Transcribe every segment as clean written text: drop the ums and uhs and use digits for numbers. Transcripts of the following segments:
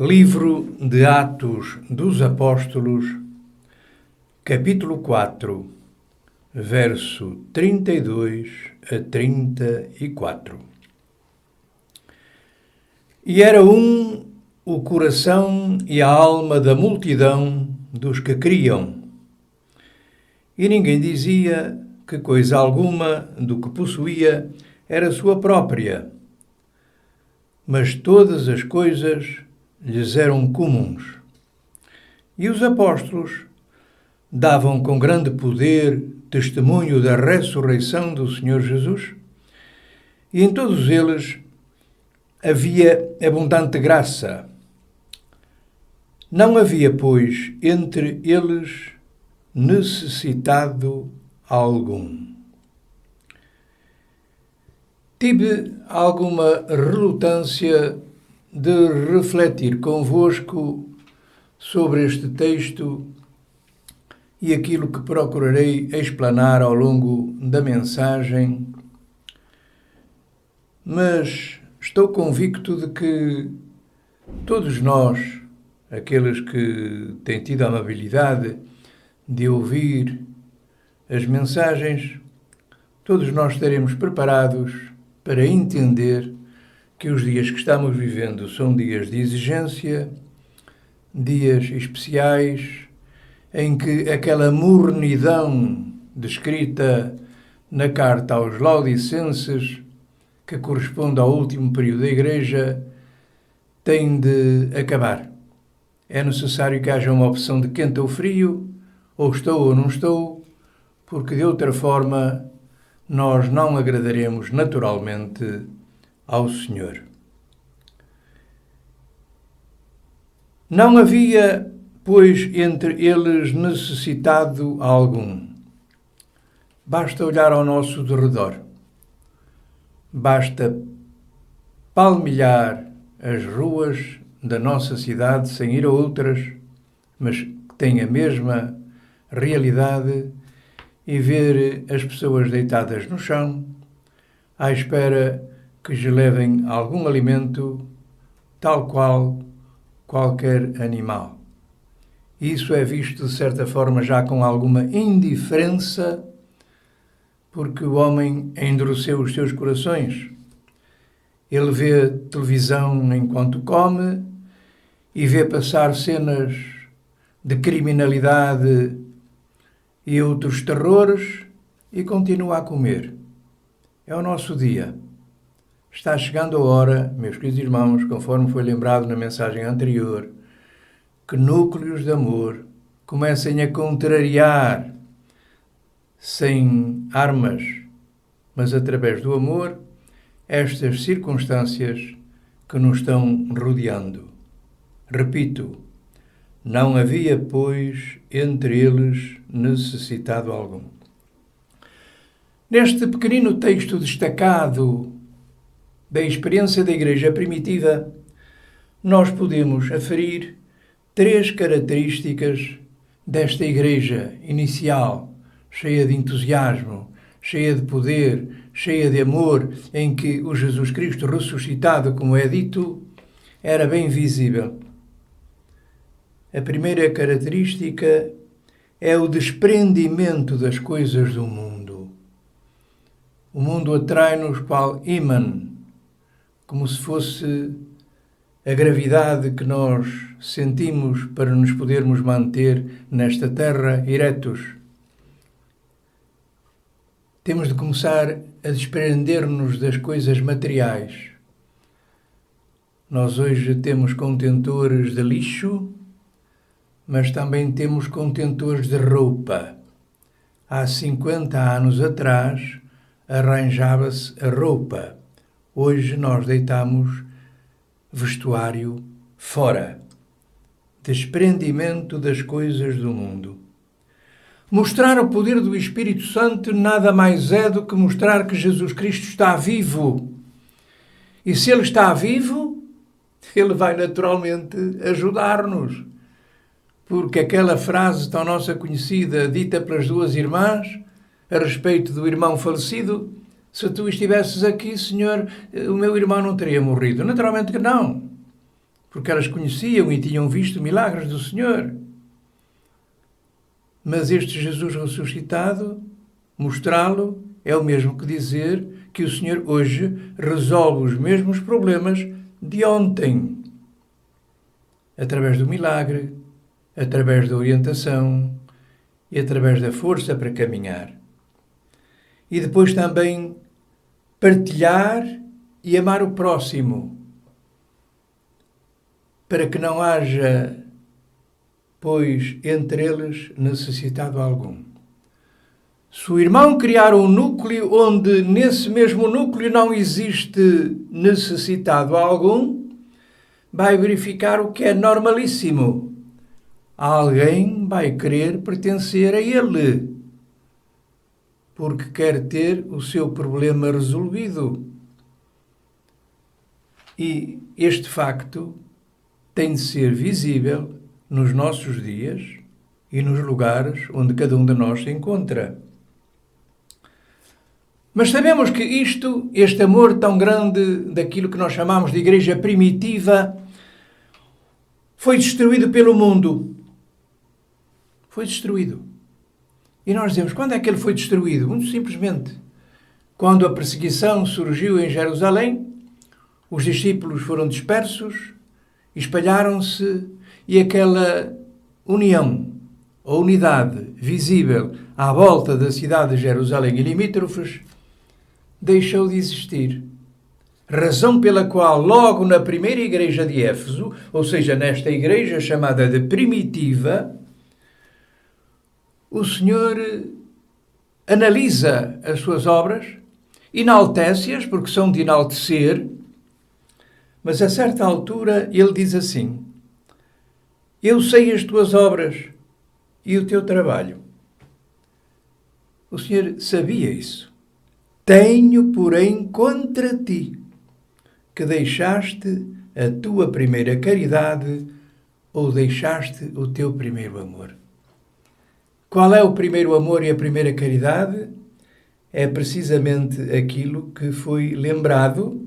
Livro de Atos dos Apóstolos, capítulo 4, verso 32 a 34. E era o coração e a alma da multidão dos que criam, e ninguém dizia que coisa alguma do que possuía era sua própria, mas todas as coisas lhes eram comuns. E os apóstolos davam com grande poder testemunho da ressurreição do Senhor Jesus, e em todos eles havia abundante graça. Não havia, pois, entre eles necessitado algum. Tive alguma relutância de refletir convosco sobre este texto e aquilo que procurarei explanar ao longo da mensagem, mas estou convicto de que todos nós, aqueles que têm tido a amabilidade de ouvir as mensagens, todos nós estaremos preparados para entender que os dias que estamos vivendo são dias de exigência, dias especiais, em que aquela mornidão descrita na carta aos Laodicenses, que corresponde ao último período da Igreja, tem de acabar. É necessário que haja uma opção de quente ou frio, ou estou ou não estou, porque de outra forma nós não agradaremos naturalmente ao Senhor. Não havia, pois, entre eles necessitado algum. Basta olhar ao nosso derredor. Basta palmilhar as ruas da nossa cidade sem ir a outras, mas que têm a mesma realidade, e ver as pessoas deitadas no chão, à espera que lhes levem algum alimento, tal qual qualquer animal. Isso é visto, de certa forma, já com alguma indiferença, porque o homem endureceu os seus corações. Ele vê televisão enquanto come e vê passar cenas de criminalidade e outros terrores e continua a comer. É o nosso dia. Está chegando a hora, meus queridos irmãos, conforme foi lembrado na mensagem anterior, que núcleos de amor comecem a contrariar, sem armas, mas através do amor, estas circunstâncias que nos estão rodeando. Repito, não havia, pois, entre eles necessitado algum. Neste pequenino texto destacado da experiência da Igreja primitiva, nós podemos aferir três características desta Igreja inicial, cheia de entusiasmo, cheia de poder, cheia de amor, em que o Jesus Cristo ressuscitado, como é dito, era bem visível. A primeira característica é o desprendimento das coisas do mundo. O mundo atrai-nos qual ímã, como se fosse a gravidade que nós sentimos para nos podermos manter nesta terra eretos. Temos de começar a desprender-nos das coisas materiais. Nós hoje temos contentores de lixo, mas também temos contentores de roupa. Há 50 anos atrás arranjava-se a roupa. Hoje nós deitamos vestuário fora. Desprendimento das coisas do mundo. Mostrar o poder do Espírito Santo nada mais é do que mostrar que Jesus Cristo está vivo. E se Ele está vivo, Ele vai naturalmente ajudar-nos. Porque aquela frase tão nossa conhecida, dita pelas duas irmãs, a respeito do irmão falecido, se tu estivesses aqui, Senhor, o meu irmão não teria morrido. Naturalmente que não. porque elas conheciam e tinham visto milagres do Senhor. Mas este Jesus ressuscitado, mostrá-lo, é o mesmo que dizer que o Senhor hoje resolve os mesmos problemas de ontem. Através do milagre, através da orientação e através da força para caminhar. E depois também partilhar e amar o próximo, para que não haja, pois, entre eles necessitado algum. Se o irmão criar um núcleo onde nesse mesmo núcleo não existe necessitado algum, vai verificar o que é normalíssimo. Alguém vai querer pertencer a ele, porque quer ter o seu problema resolvido. E este facto tem de ser visível nos nossos dias e nos lugares onde cada um de nós se encontra. Mas sabemos que este amor tão grande daquilo que nós chamamos de igreja primitiva, foi destruído pelo mundo. Foi destruído. E nós dizemos, quando é que ele foi destruído? Muito simplesmente, quando a perseguição surgiu em Jerusalém, os discípulos foram dispersos, espalharam-se e aquela união, a unidade visível à volta da cidade de Jerusalém e limítrofes, deixou de existir. Razão pela qual logo na primeira igreja de Éfeso, ou seja, nesta igreja chamada de primitiva, o Senhor analisa as suas obras, enaltece-as, porque são de enaltecer, mas a certa altura ele diz assim: eu sei as tuas obras e o teu trabalho. O Senhor sabia isso. Tenho, porém, contra ti que deixaste a tua primeira caridade ou deixaste o teu primeiro amor. Qual é o primeiro amor e a primeira caridade? É precisamente aquilo que foi lembrado.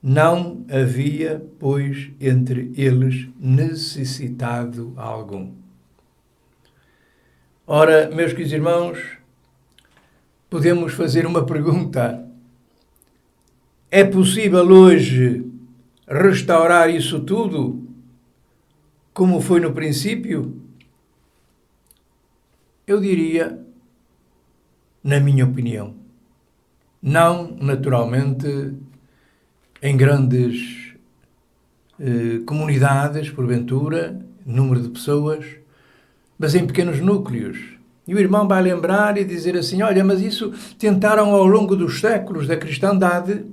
Não havia, pois, entre eles necessitado algum. Ora, meus queridos irmãos, podemos fazer uma pergunta. É possível hoje restaurar isso tudo como foi no princípio? Eu diria, na minha opinião, não naturalmente em grandes comunidades, porventura, número de pessoas, mas em pequenos núcleos. E o irmão vai lembrar e dizer assim, olha, mas isso tentaram ao longo dos séculos da cristandade,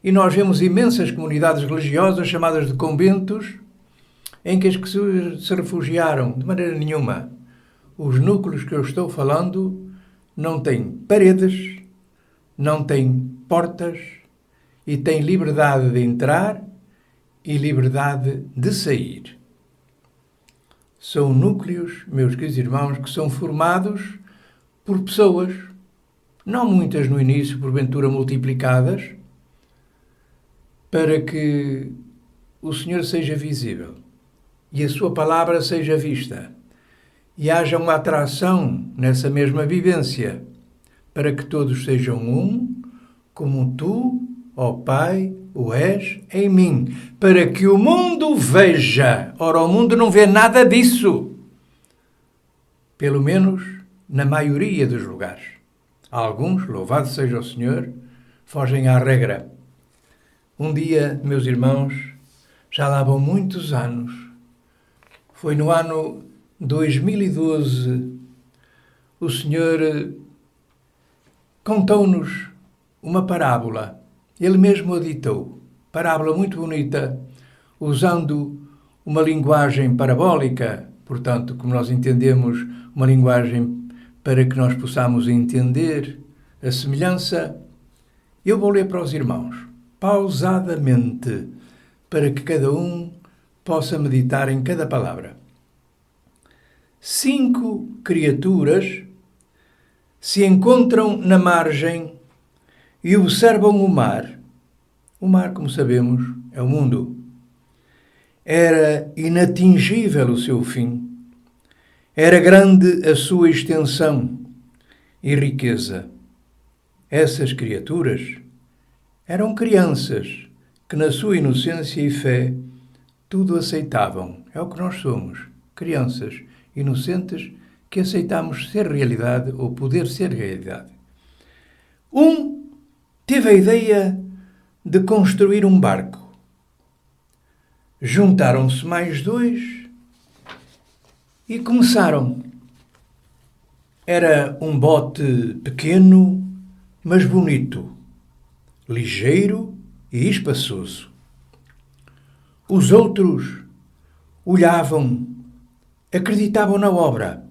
e nós vemos imensas comunidades religiosas chamadas de conventos, em que as pessoas se refugiaram de maneira nenhuma. Os núcleos que eu estou falando não têm paredes, não têm portas e têm liberdade de entrar e liberdade de sair. São núcleos, meus queridos irmãos, que são formados por pessoas, não muitas no início, porventura multiplicadas, para que o Senhor seja visível e a sua palavra seja vista e haja uma atração nessa mesma vivência, para que todos sejam um, como tu, ó Pai, o és em mim, para que o mundo veja. Ora, o mundo não vê nada disso, pelo menos na maioria dos lugares. Alguns, louvado seja o Senhor, fogem à regra. Um dia, meus irmãos, já lá vão muitos anos, foi no ano 2012, o Senhor contou-nos uma parábola. Ele mesmo a ditou. Parábola muito bonita, usando uma linguagem parabólica, portanto, como nós entendemos, uma linguagem para que nós possamos entender a semelhança. Eu vou ler para os irmãos, pausadamente, para que cada um possa meditar em cada palavra. 5 criaturas se encontram na margem e observam o mar. O mar, como sabemos, é o mundo. Era inatingível o seu fim. Era grande a sua extensão e riqueza. Essas criaturas eram crianças que, na sua inocência e fé, tudo aceitavam. É o que nós somos, crianças inocentes que aceitamos ser realidade ou poder ser realidade. Um teve a ideia de construir um barco. Juntaram-se mais dois e começaram. Era um bote pequeno, mas bonito, ligeiro e espaçoso. Os outros olhavam, acreditavam na obra.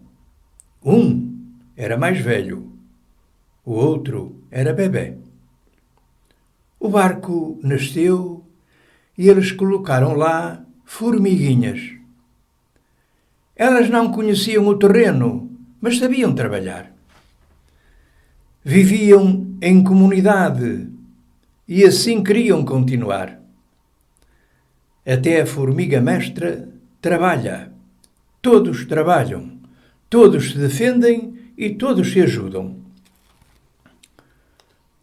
Um era mais velho, o outro era bebé. O barco nasceu e eles colocaram lá formiguinhas. Elas não conheciam o terreno, mas sabiam trabalhar. Viviam em comunidade e assim queriam continuar. Até a formiga mestra trabalha. Todos trabalham, todos se defendem e todos se ajudam.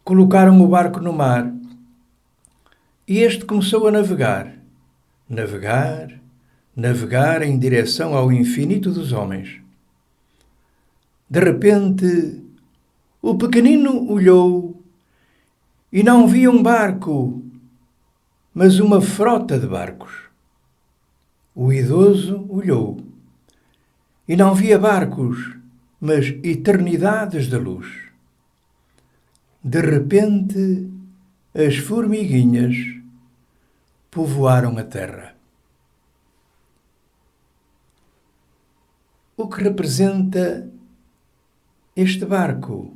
Colocaram o barco no mar e este começou a navegar. Navegar em direção ao infinito dos homens. De repente, o pequenino olhou e não via um barco, mas uma frota de barcos. O idoso olhou e não via barcos, mas eternidades de luz. De repente, as formiguinhas povoaram a terra. O que representa este barco?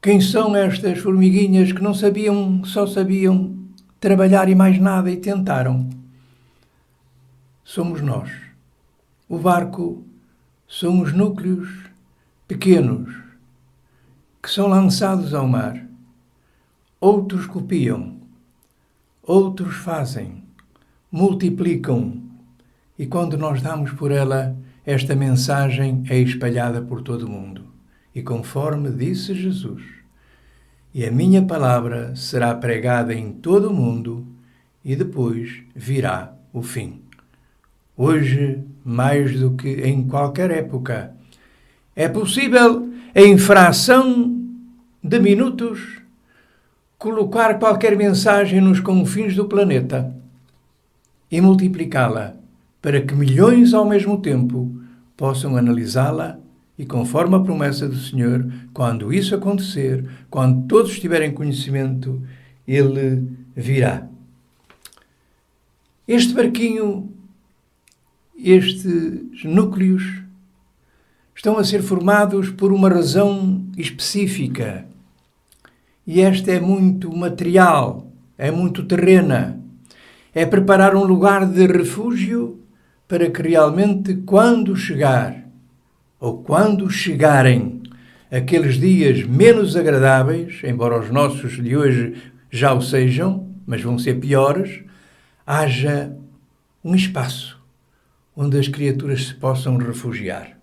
Quem são estas formiguinhas que não sabiam, só sabiam trabalhar e mais nada e tentaram? Somos nós. O barco são os núcleos pequenos que são lançados ao mar. Outros copiam, outros fazem, multiplicam. E quando nós damos por ela, esta mensagem é espalhada por todo o mundo. E conforme disse Jesus, e a minha palavra será pregada em todo o mundo, e depois virá o fim. Hoje, mais do que em qualquer época, é possível, em fração de minutos, colocar qualquer mensagem nos confins do planeta e multiplicá-la para que milhões ao mesmo tempo possam analisá-la e, conforme a promessa do Senhor, quando isso acontecer, quando todos tiverem conhecimento, Ele virá. Este barquinho, estes núcleos, estão a ser formados por uma razão específica. E esta é muito material, é muito terrena. É preparar um lugar de refúgio para que realmente, quando chegar, ou quando chegarem aqueles dias menos agradáveis, embora os nossos de hoje já o sejam, mas vão ser piores, haja um espaço onde as criaturas se possam refugiar.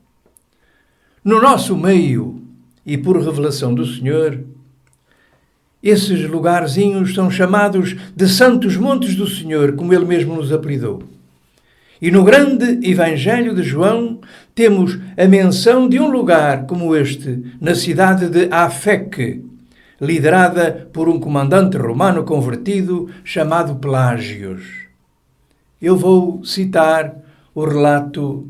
No nosso meio, e por revelação do Senhor, esses lugarzinhos são chamados de Santos Montes do Senhor, como Ele mesmo nos apelidou. E no grande Evangelho de João temos a menção de um lugar como este, na cidade de Afec, liderada por um comandante romano convertido chamado Pelágios. Eu vou citar o relato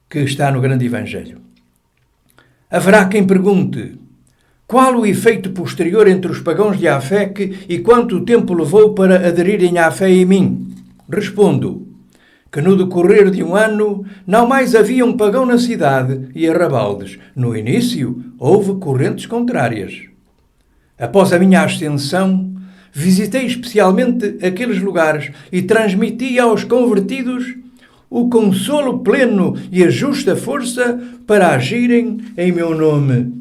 que está no grande Evangelho. Haverá quem pergunte: qual o efeito posterior entre os pagãos de Afec e quanto tempo levou para aderirem à fé em mim? Respondo que no decorrer de um ano não mais havia um pagão na cidade e arrabaldes. No início houve correntes contrárias. Após a minha ascensão, visitei especialmente aqueles lugares e transmiti aos convertidos o consolo pleno e a justa força para agirem em meu nome.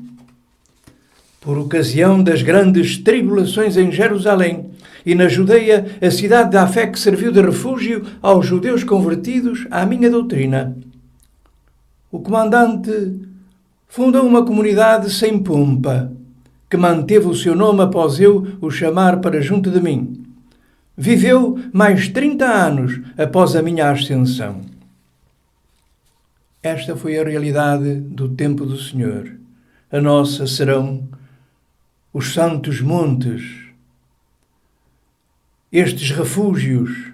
Por ocasião das grandes tribulações em Jerusalém e na Judeia a cidade da fé que serviu de refúgio aos judeus convertidos à minha doutrina. O comandante fundou uma comunidade sem pompa, que manteve o seu nome após eu o chamar para junto de mim. Viveu mais 30 anos após a minha ascensão. Esta foi a realidade do tempo do Senhor. A nossa serão os santos montes, estes refúgios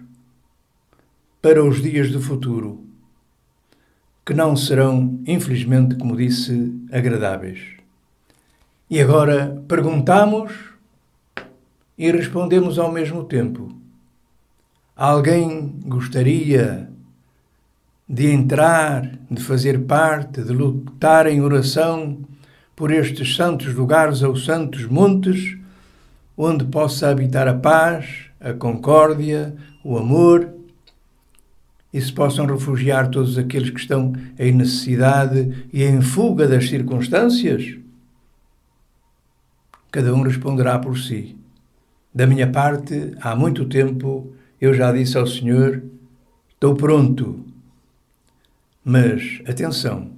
para os dias do futuro, que não serão, infelizmente, como disse, agradáveis. E agora perguntamos e respondemos ao mesmo tempo. Alguém gostaria de entrar, de fazer parte, de lutar em oração por estes santos lugares ou santos montes, onde possa habitar a paz, a concórdia, o amor, e se possam refugiar todos aqueles que estão em necessidade e em fuga das circunstâncias? Cada um responderá por si. Da minha parte, há muito tempo, eu já disse ao Senhor, estou pronto. Mas, atenção,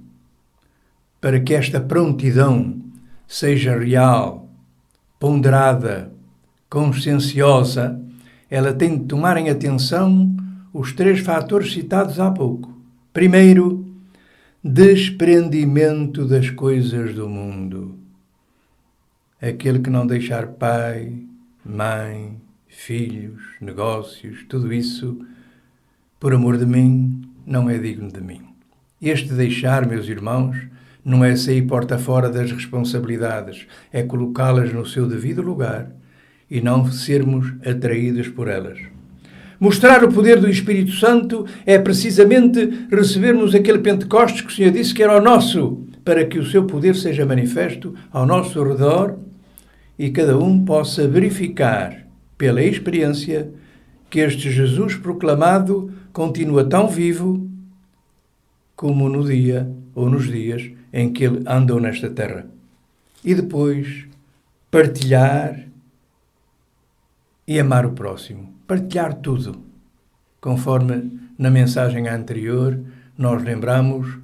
para que esta prontidão seja real, ponderada, conscienciosa, ela tem de tomar em atenção os 3 fatores citados há pouco. Primeiro, desprendimento das coisas do mundo. Aquele que não deixar pai, mãe, filhos, negócios, tudo isso, por amor de mim, não é digno de mim. Este deixar, meus irmãos, não é sair porta fora das responsabilidades, é colocá-las no seu devido lugar e não sermos atraídos por elas. Mostrar o poder do Espírito Santo é precisamente recebermos aquele Pentecostes que o Senhor disse que era o nosso, para que o seu poder seja manifesto ao nosso redor e cada um possa verificar, pela experiência, que este Jesus proclamado continua tão vivo como no dia ou nos dias em que ele andou nesta terra. E depois, partilhar e amar o próximo. Partilhar tudo. Conforme na mensagem anterior nós lembramos,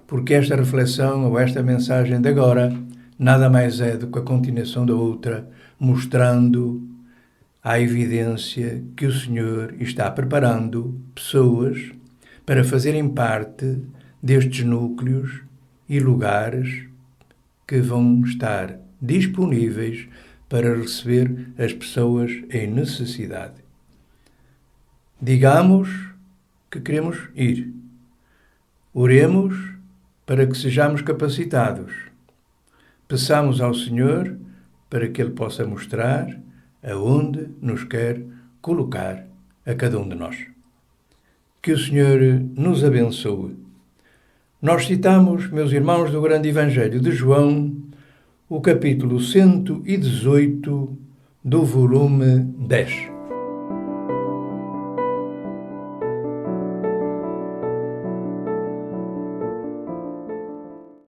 porque esta reflexão ou esta mensagem de agora nada mais é do que a continuação da outra, mostrando a evidência que o Senhor está preparando pessoas para fazerem parte destes núcleos e lugares que vão estar disponíveis para receber as pessoas em necessidade. Digamos que queremos ir. Oremos para que sejamos capacitados. Peçamos ao Senhor para que Ele possa mostrar aonde nos quer colocar a cada um de nós. Que o Senhor nos abençoe. Nós citamos, meus irmãos, do grande Evangelho de João, o capítulo 118 do volume 10.